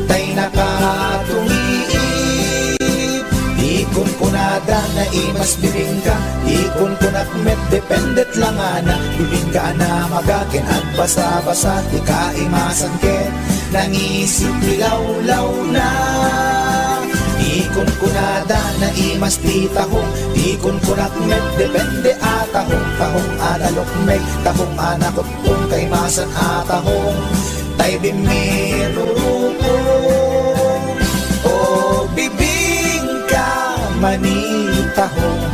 Tay nakatumiip, ikon kunada na imas bibingka, ikon kunak met dependet lang ana. Bibingka na magakin at basa-basa, di ka imasan ken, nangisip ilaw-law na. Ikon kunada na imas ti tahong, ikon kunak met depende a tahong. Tahong analok meg, tahong anakot kung kay masan a tahong. Tay bimirurupong, o bibing ka manitahong.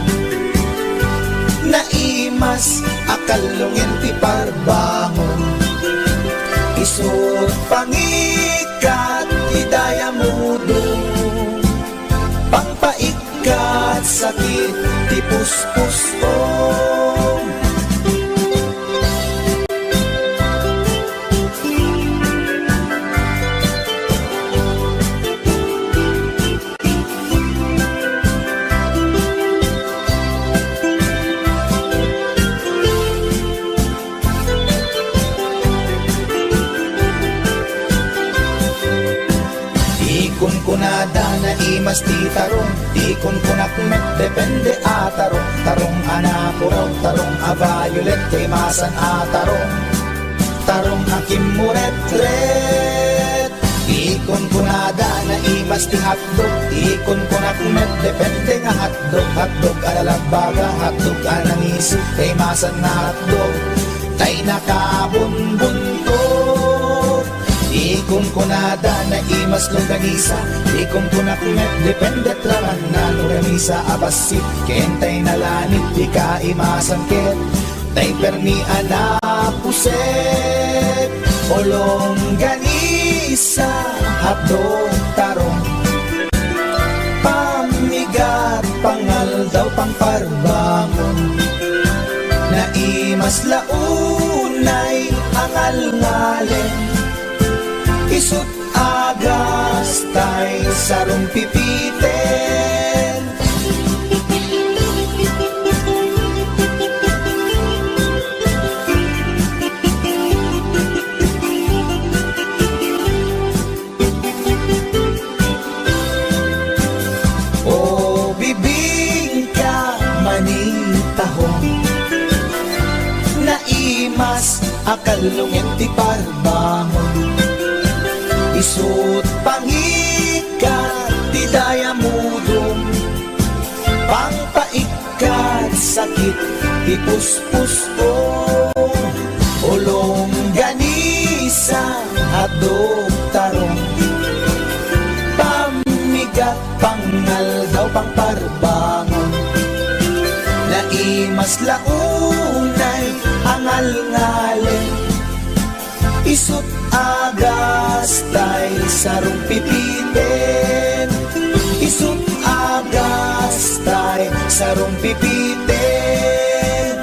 Naimas akalungin ti parbangon, isut pangikat idaya mudong. Pangpaikat sakit ti puspusong. Ikon kunada na imas ti tarong, ikon kunak met depende a tarong. Tarong anapuraw, tarong a violet kay masan a tarong. Tarong hakim muret-ret, ikon kunada na imas ti hotdog, ikon kunak met depende nga hotdog. Hotdog alalagbaga, hotdog anang isip kay masan na hotdog. Tay nakabunbuntot, ikon kunada na imas longganisa, ikon kunak met depende traman na longganisa abasit. Kentay nalanit di ka imasan ket, tay permi anapuset. O longganisa hotdog tarong, pamigat pangal daw pangparbangon. Naimas launay angal-ngalen, isut agas tay sarong pipiten. O bibing ka manitahong, naimas akalungin ti parbangon. Isut pangikat ti daya mudong, pangpaikat sakit ti puspusong. Olong ganisa hotdog tarong, pamigat pangal daw pangparbangon. Naimas launay angal-ngalen, isut agas tay sarong pipiten. Isut agas tay sarong pipiten.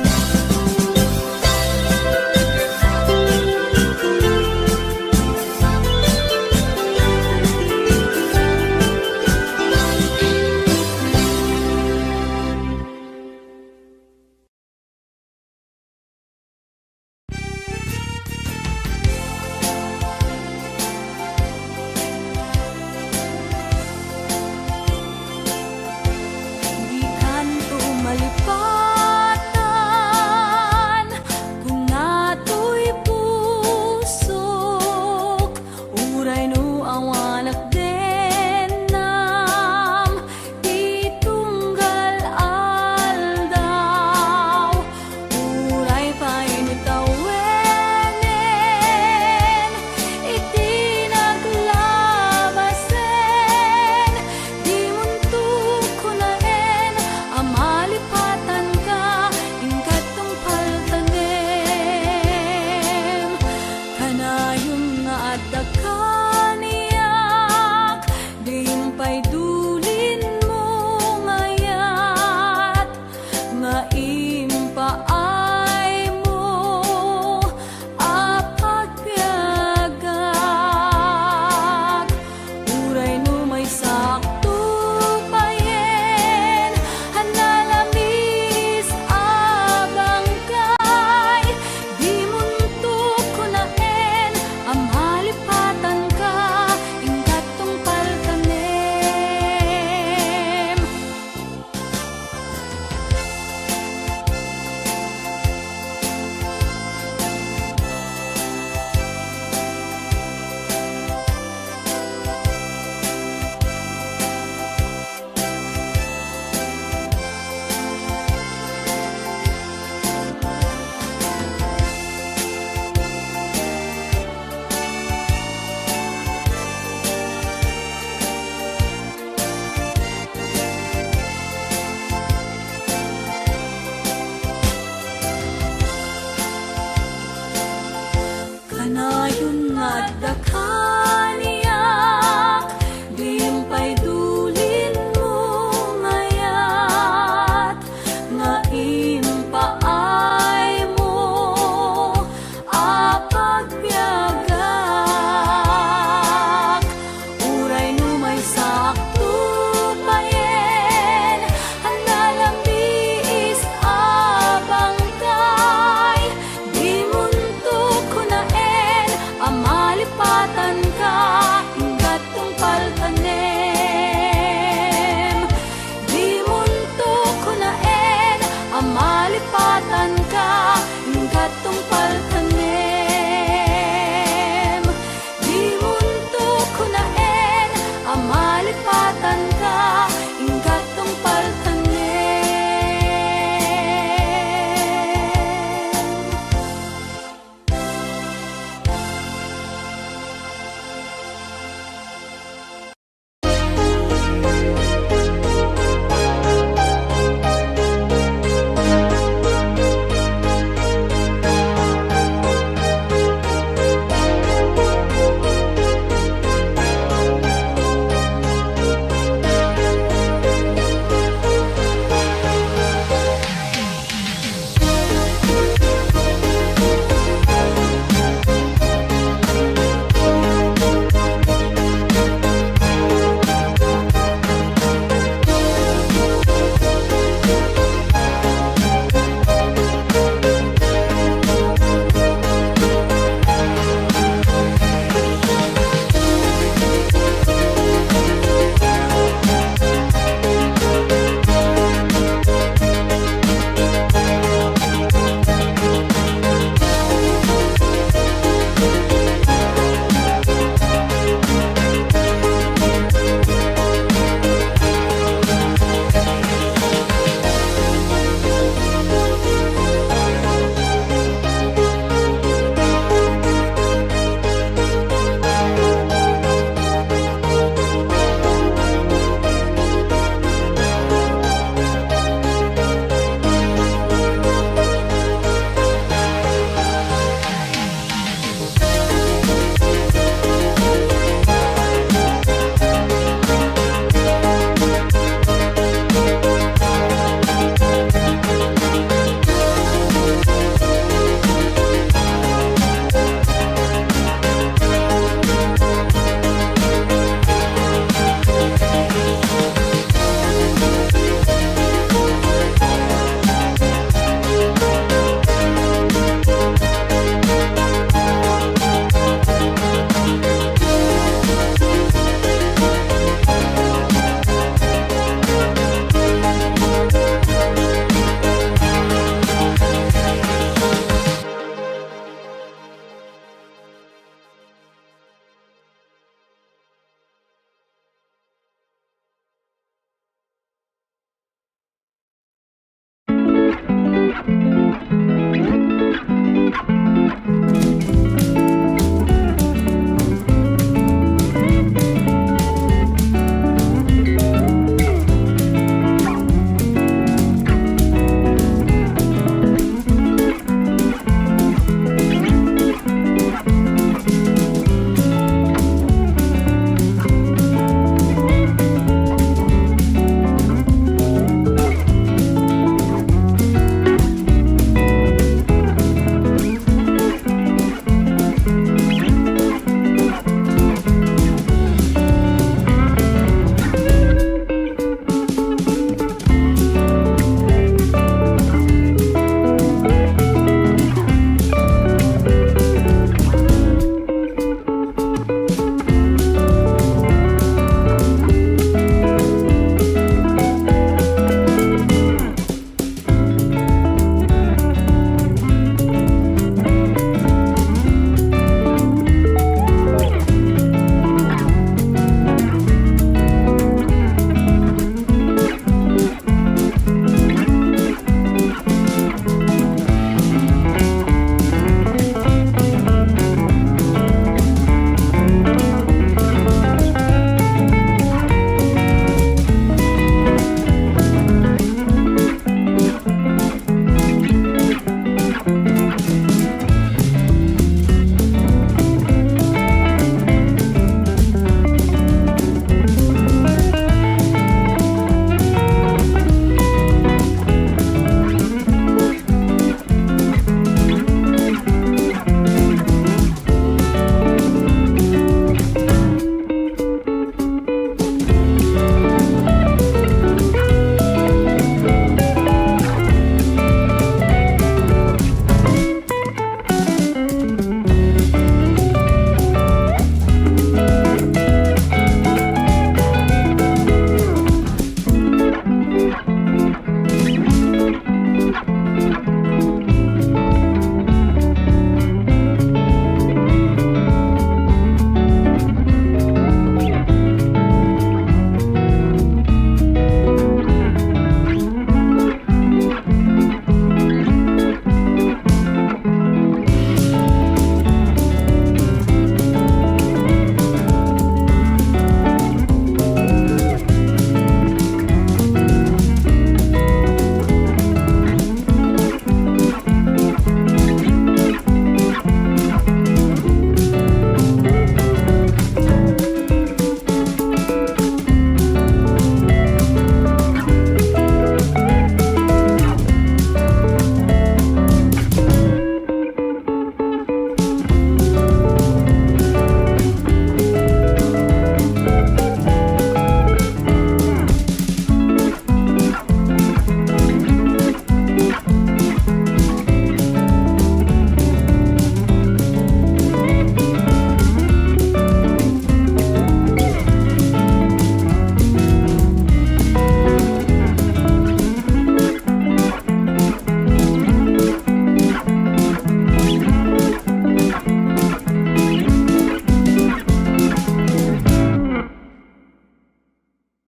may dulo